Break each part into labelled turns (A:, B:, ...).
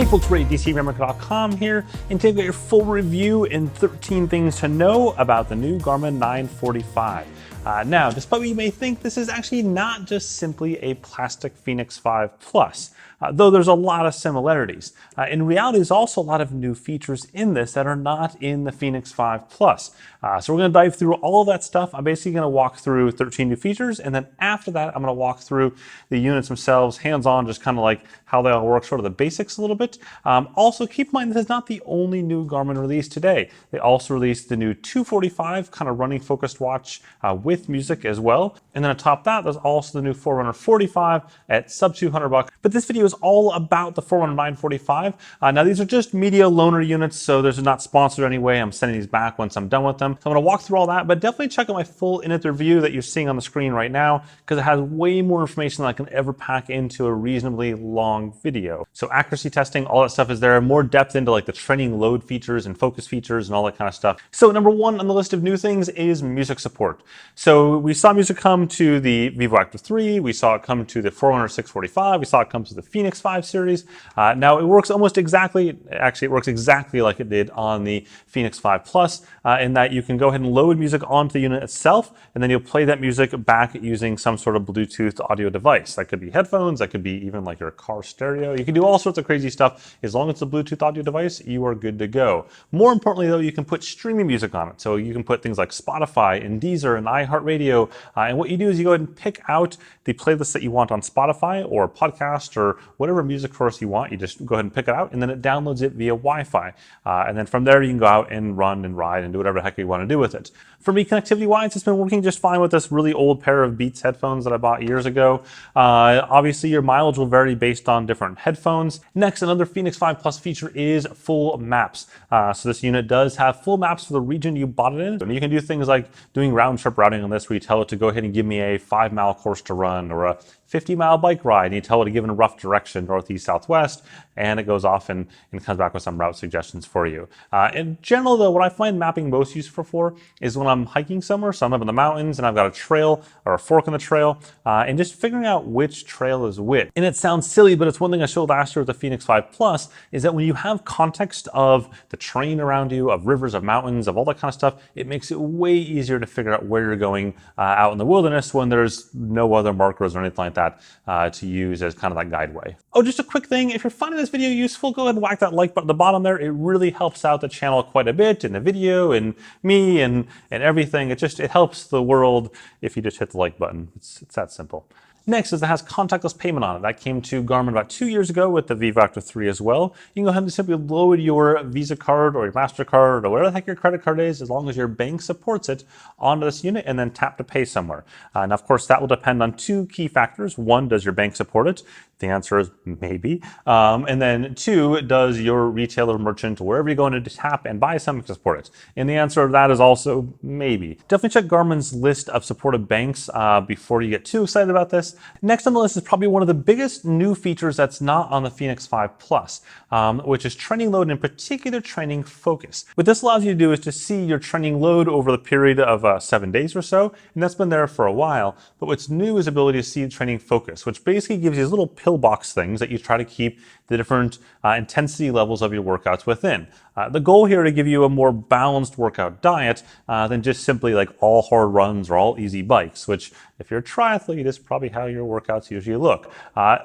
A: folks, Ray, DCRainmaker.com here, and today we've got your full review and 13 things to know about the new Garmin 945. Now, despite what you may think, this is actually not just simply a plastic Fenix 5 Plus, though there's a lot of similarities. In reality, there's also a lot of new features in this that are not in the Fenix 5 Plus. So we're going to dive through all of that stuff. I'm basically going to walk through 13 new features, and then after that, I'm going to walk through the units themselves, hands-on, just kind of like how they all work, sort of the basics a little bit. Also, keep in mind, this is not the only new Garmin release today. They also released the new 245 kind of running focused watch with music as well. And then atop that, there's also the new Forerunner 45 at sub $200. But this video is all about the Forerunner 945. Now, these are just media loaner units, so this is not sponsored anyway. I'm sending these back once I'm done with them. So I'm going to walk through all that, but definitely check out my full in-depth review that you're seeing on the screen right now, because it has way more information than I can ever pack into a reasonably long video. So accuracy testing, all that stuff is there, more depth into like the training load features and focus features and all that kind of stuff. So number one on the list of new things is music support. So we saw music come to the Vivo Active 3, we saw it come to the Forerunner 645, we saw it come to the Fenix 5 series. Now it works almost exactly, actually it works exactly like it did on the Fenix 5 Plus, in that you can go ahead and load music onto the unit itself, and then you'll play that music back using some sort of Bluetooth audio device. That could be headphones, that could be even like your car stereo. You can do all sorts of crazy stuff. As long as it's a Bluetooth audio device, you are good to go. More importantly though, you can put streaming music on it. So you can put things like Spotify and Deezer and iHeartRadio. And what you do is you go ahead and pick out the playlist that you want on Spotify or podcast or whatever music source you want. You just go ahead and pick it out, and then it downloads it via Wi-Fi. And then from there, you can go out and run and ride and do whatever the heck you want to do with it. For me, connectivity-wise, it's been working just fine with this really old pair of Beats headphones that I bought years ago. Obviously, your mileage will vary based on different headphones. Next, another Fenix 5 Plus feature is full maps. So this unit does have full maps for the region you bought it in. And you can do things like doing round-trip routing on this, where you tell it to go ahead and give me a 5-mile course to run or a 50-mile bike ride, and you tell it to give it a rough direction, northeast, southwest, and it goes off and comes back with some route suggestions for you. In general, though, what I find mapping most useful for is when I'm hiking somewhere, so I'm up in the mountains and I've got a trail or a fork in the trail, and just figuring out which trail is which. And it sounds silly, but it's one thing I showed last year with the Fenix 5 Plus, is that when you have context of the terrain around you, of rivers, of mountains, of all that kind of stuff, it makes it way easier to figure out where you're going out in the wilderness when there's no other markers or anything like that to use as kind of that guideway. Oh, just a quick thing, if you're finding this video useful, go ahead and whack that like button at the bottom there. It really helps out the channel quite a bit, and the video and me and everything. It helps the world if you just hit the like button. It's that simple. Next is it has contactless payment on it. That came to Garmin about 2 years ago with the Vivo Active 3 as well. You can go ahead and simply load your Visa card or your MasterCard or whatever the heck your credit card is, as long as your bank supports it, onto this unit and then tap to pay somewhere. Now, of course, that will depend on two key factors. One, does your bank support it? The answer is maybe. And then two, does your retailer, merchant, wherever you're going to tap and buy something support it? And the answer to that is also maybe. Definitely check Garmin's list of supported banks before you get too excited about this. Next on the list is probably one of the biggest new features that's not on the Fenix 5 Plus, which is training load, and in particular training focus. What this allows you to do is to see your training load over the period of 7 days or so, and that's been there for a while. But what's new is the ability to see training focus, which basically gives you these little pillbox things that you try to keep the different intensity levels of your workouts within. The goal here is to give you a more balanced workout diet than just simply like all hard runs or all easy bikes, which if you're a triathlete, is probably how your workouts usually look.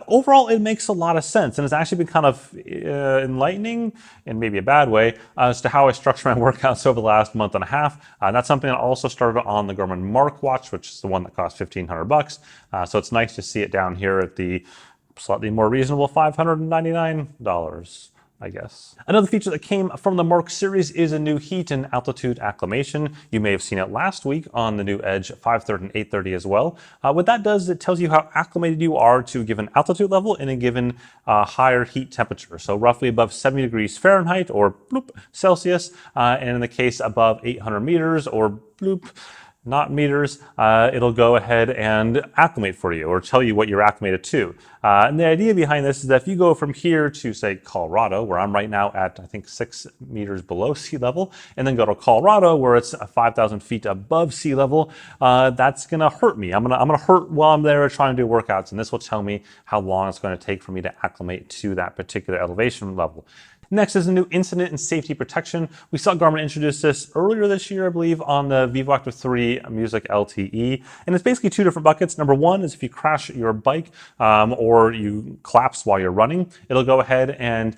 A: Overall, it makes a lot of sense, and it's actually been kind of enlightening in maybe a bad way as to how I structure my workouts over the last month and a half. That's something that also started on the Garmin SmartWatch, which is the one that costs $1,500. So it's nice to see it down here at the slightly more reasonable $599. I guess. Another feature that came from the Mark series is a new heat and altitude acclimation. You may have seen it last week on the new Edge 530 and 830 as well. What that does, it tells you how acclimated you are to a given altitude level in a given higher heat temperature. So roughly above 70 degrees Fahrenheit or bloop, Celsius, and in the case above 800 meters or bloop, not meters, it'll go ahead and acclimate for you or tell you what you're acclimated to. And the idea behind this is that if you go from here to, say, Colorado, where I'm right now at, I think, 6 meters below sea level, and then go to Colorado, where it's 5,000 feet above sea level, that's going to hurt me. I'm gonna hurt while I'm there trying to do workouts, and this will tell me how long it's going to take for me to acclimate to that particular elevation level. Next is a new incident and safety protection. We saw Garmin introduce this earlier this year, I believe, on the Vivoactive 3 Music LTE. And it's basically 2 different buckets. Number 1 is if you crash your bike or you collapse while you're running, it'll go ahead and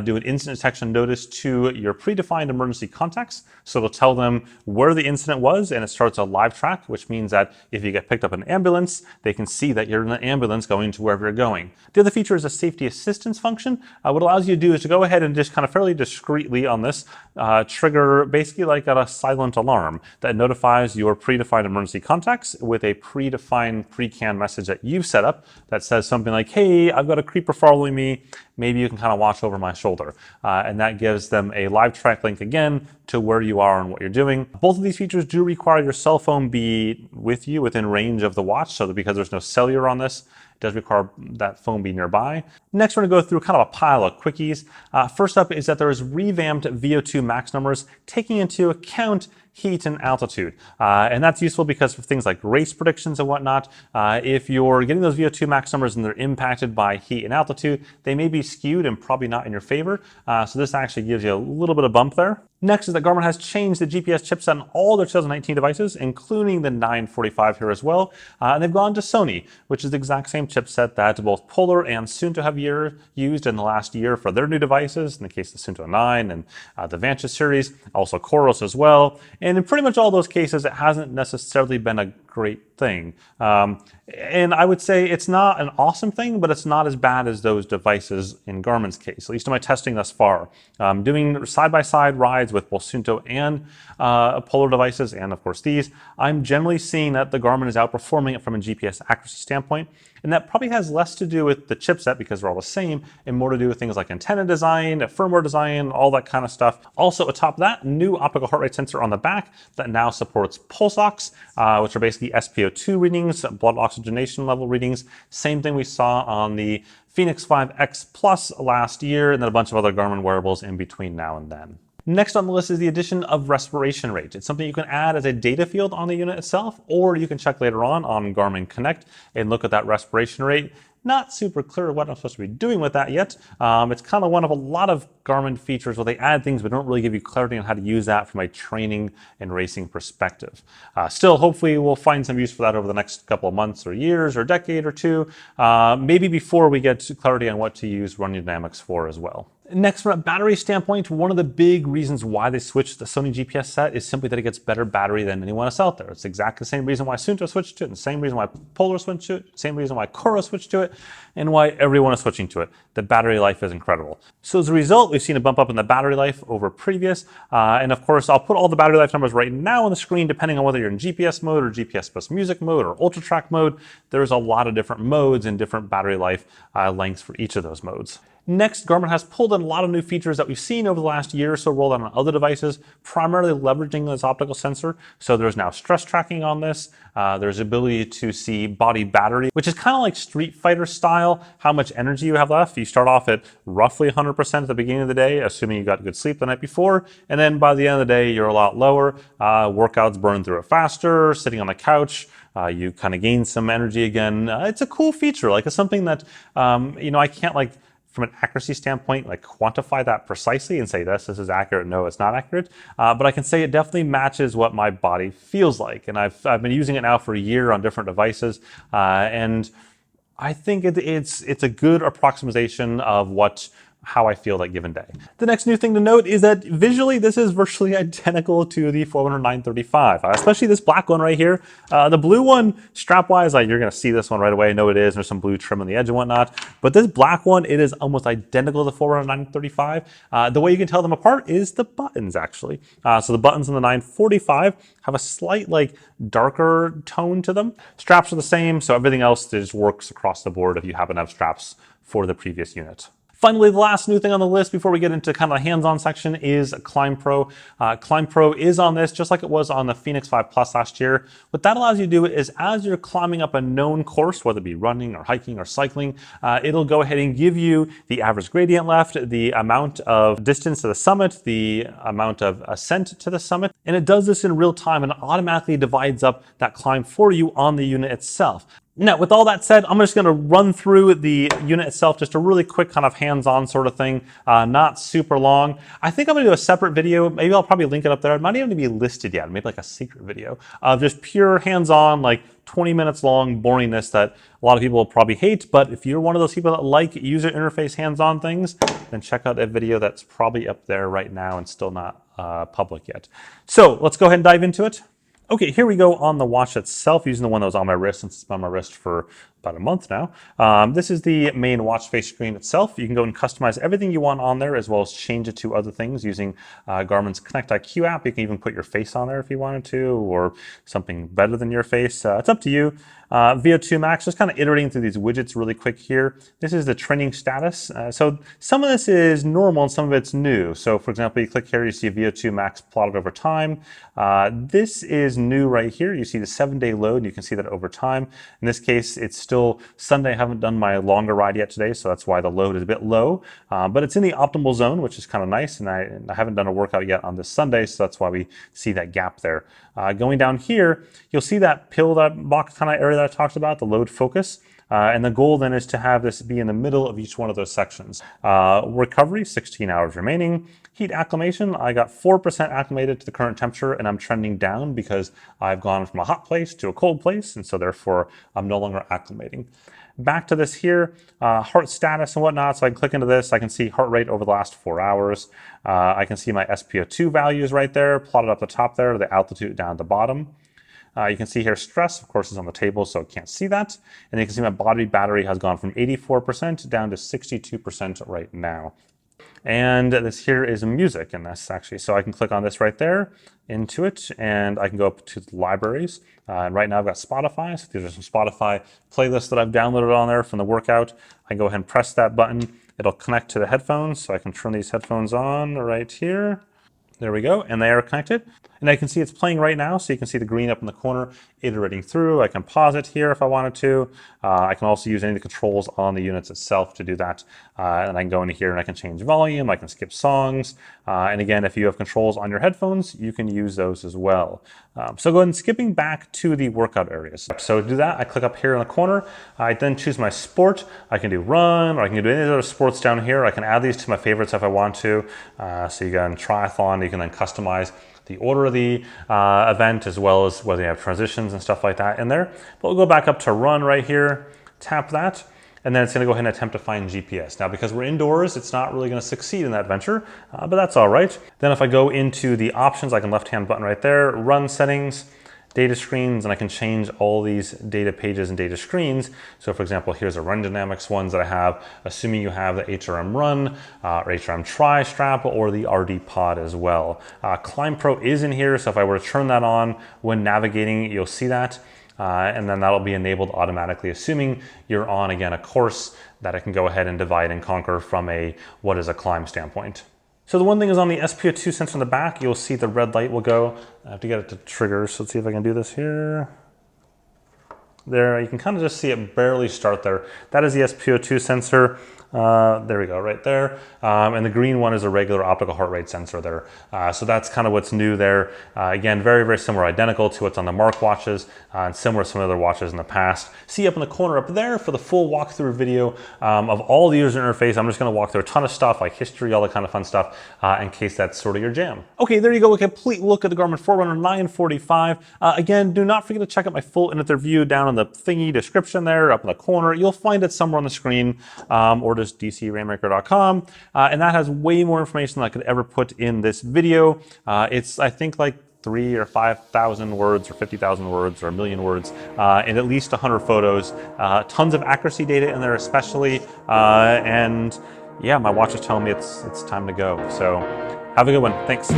A: do an incident detection notice to your predefined emergency contacts. So it'll tell them where the incident was, and it starts a live track, which means that if you get picked up in an ambulance, they can see that you're in an ambulance going to wherever you're going. The other feature is a safety assistance function. What it allows you to do is to go ahead and just kind of fairly discreetly on this trigger basically like a silent alarm that notifies your predefined emergency contacts with a predefined pre-can message that you've set up that says something like, hey, I've got a creeper following me, maybe you can kind of watch over my shoulder. And that gives them a live track link again to where you are and what you're doing. Both of these features do require your cell phone be with you within range of the watch, so that because there's no cellular on this, it does require that phone be nearby. Next, we're going to go through kind of a pile of quickies. First up is that there is revamped VO2 max numbers taking into account heat and altitude. And that's useful because for things like race predictions and whatnot, if you're getting those VO2 max numbers and they're impacted by heat and altitude, they may be skewed and probably not in your favor. So this actually gives you a little bit of bump there. Next is that Garmin has changed the GPS chipset on all their 2019 devices, including the 945 here as well. And they've gone to Sony, which is the exact same chipset that both Polar and Suunto have used in the last year for their new devices, in the case of the Suunto 9 and the Vantage series, also Coros as well. And in pretty much all those cases, it hasn't necessarily been a great thing. And I would say it's not an awesome thing, but it's not as bad as those devices in Garmin's case, at least in my testing thus far. Doing side-by-side rides with both Suunto and Polar devices, and of course these, I'm generally seeing that the Garmin is outperforming it from a GPS accuracy standpoint. And that probably has less to do with the chipset because they're all the same, and more to do with things like antenna design, firmware design, all that kind of stuff. Also atop that, new optical heart rate sensor on the back that now supports pulse ox, which are basically SpO2 readings, blood oxygenation level readings. Same thing we saw on the Phoenix 5X Plus last year, and then a bunch of other Garmin wearables in between now and then. Next on the list is the addition of respiration rate. It's something you can add as a data field on the unit itself, or you can check later on Garmin Connect and look at that respiration rate. Not super clear what I'm supposed to be doing with that yet. It's kind of one of a lot of Garmin features where they add things but don't really give you clarity on how to use that from a training and racing perspective. Still, hopefully we'll find some use for that over the next couple of months or years or decade or two, maybe before we get clarity on what to use running dynamics for as well. Next, from a battery standpoint, one of the big reasons why they switched the Sony GPS set is simply that it gets better battery than anyone else out there. It's exactly the same reason why Suunto switched to it, and the same reason why Polar switched to it, same reason why Coros switched to it, and why everyone is switching to it. The battery life is incredible. So as a result, we've seen a bump up in the battery life over previous. And of course, I'll put all the battery life numbers right now on the screen, depending on whether you're in GPS mode or GPS plus music mode or ultra track mode. There's a lot of different modes and different battery life lengths for each of those modes. Next, Garmin has pulled in a lot of new features that we've seen over the last year or so rolled out on other devices, primarily leveraging this optical sensor. So there's now stress tracking on this. There's ability to see body battery, which is kind of like Street Fighter style, how much energy you have left. You start off at roughly 100% at the beginning of the day, assuming you got good sleep the night before. And then by the end of the day, you're a lot lower. Workouts burn through it faster, sitting on the couch. You kind of gain some energy again. It's a cool feature. Like it's something that, I can't from an accuracy standpoint, quantify that precisely and say this is accurate. No, it's not accurate. But I can say it definitely matches what my body feels like. And I've been using it now for a year on different devices. And I think it's a good approximation of how I feel that given day. The next new thing to note is that visually this is virtually identical to the Forerunner 935, especially this black one right here. The blue one, strap-wise, you're gonna see this one right away. I know it is, there's some blue trim on the edge and whatnot, but this black one, it is almost identical to the Forerunner 935. The way you can tell them apart is the buttons, actually. So the buttons on the 945 have a slight, darker tone to them. Straps are the same, so everything else just works across the board if you happen to have straps for the previous unit. Finally, the last new thing on the list before we get into kind of the hands-on section is ClimbPro. ClimbPro is on this just like it was on the Fenix 5 Plus last year. What that allows you to do is as you're climbing up a known course, whether it be running or hiking or cycling, it'll go ahead and give you the average gradient left, the amount of distance to the summit, the amount of ascent to the summit, and it does this in real time and automatically divides up that climb for you on the unit itself. Now, with all that said, I'm just going to run through the unit itself, just a really quick kind of hands-on sort of thing, not super long. I think I'm going to do a separate video. Maybe I'll probably link it up there. It might even be listed yet, maybe like a secret video of just pure hands-on, like 20 minutes long boringness that a lot of people will probably hate. But if you're one of those people that like user interface hands-on things, then check out a video that's probably up there right now and still not public yet. So let's go ahead and dive into it. Okay, here we go on the watch itself, using the one that was on my wrist since it's been on my wrist for about a month now. This is the main watch face screen itself. You can go and customize everything you want on there, as well as change it to other things using Garmin's Connect IQ app. You can even put your face on there if you wanted to, or something better than your face. It's up to you. VO2 max, just kind of iterating through these widgets really quick here. This is the training status. So some of this is normal and some of it's new. So for example, you click here, you see VO2 max plotted over time. This is new right here. You see the 7-day load, and you can see that over time. In this case, it's still Sunday. I haven't done my longer ride yet today, so that's why the load is a bit low. But it's in the optimal zone, which is kind of nice. And I haven't done a workout yet on this Sunday, so that's why we see that gap there. Going down here, you'll see that pill, that box kind of area that I talked about, the load focus. And the goal then is to have this be in the middle of each one of those sections. Recovery, 16 hours remaining. Heat acclimation, I got 4% acclimated to the current temperature, and I'm trending down because I've gone from a hot place to a cold place, and so therefore I'm no longer acclimating. Back to this here, heart status and whatnot. So I can click into this. I can see heart rate over the last 4 hours. I can see my SpO2 values right there, plotted up the top there, the altitude down at the bottom. You can see here stress, of course, is on the table, so I can't see that. And you can see my body battery has gone from 84% down to 62% right now. And this here is music, and that's actually, so I can click on this right there, into it, and I can go up to the libraries. And right now I've got Spotify, so these are some Spotify playlists that I've downloaded on there from the workout. I can go ahead and press that button. It'll connect to the headphones, so I can turn these headphones on right here. There we go, and they are connected. And I can see it's playing right now, so you can see the green up in the corner iterating through. I can pause it here if I wanted to. I can also use any of the controls on the units itself to do that. And I can go into here and I can change volume, I can skip songs. And again, if you have controls on your headphones, you can use those as well. So go ahead and skipping back to the workout areas. So to do that, I click up here in the corner. I then choose my sport. I can do run, or I can do any other sports down here. I can add these to my favorites if I want to. So you got triathlon, you can then customize the order of the event, as well as whether you have transitions and stuff like that in there. But we'll go back up to run right here, tap that, and then it's going to go ahead and attempt to find GPS. Now, because we're indoors, it's not really going to succeed in that venture, but that's all right. Then if I go into the options, I can left-hand button right there, run settings, data screens, and I can change all these data pages and data screens. So for example, here's a run dynamics ones that I have, assuming you have the HRM run, or HRM tri strap, or the RD pod as well. ClimbPro is in here, so if I were to turn that on when navigating, you'll see that. And then that'll be enabled automatically, assuming you're on, again, a course that I can go ahead and divide and conquer from a what is a climb standpoint. So the one thing is on the SpO2 sensor in the back, you'll see the red light will go. I have to get it to trigger, so let's see if I can do this here. There, you can kind of just see it barely start there. That is the SpO2 sensor. There we go, right there. And the green one is a regular optical heart rate sensor there. So that's kind of what's new there. Again, very, very similar, identical to what's on the Mark watches, and similar to some other watches in the past. See up in the corner up there for the full walkthrough video of all the user interface. I'm just gonna walk through a ton of stuff like history, all that kind of fun stuff, in case that's sort of your jam. Okay, there you go, a complete look at the Garmin Forerunner 945. Again, do not forget to check out my full in-depth review down in the thingy description there, up in the corner. You'll find it somewhere on the screen, or just dcrainmaker.com, and that has way more information than I could ever put in this video. It's, I think, like 3,000 or 5,000 words or 50,000 words or 1,000,000 words, and at least 100 photos. Tons of accuracy data in there especially, and yeah, my watch is telling me it's time to go. So have a good one. Thanks.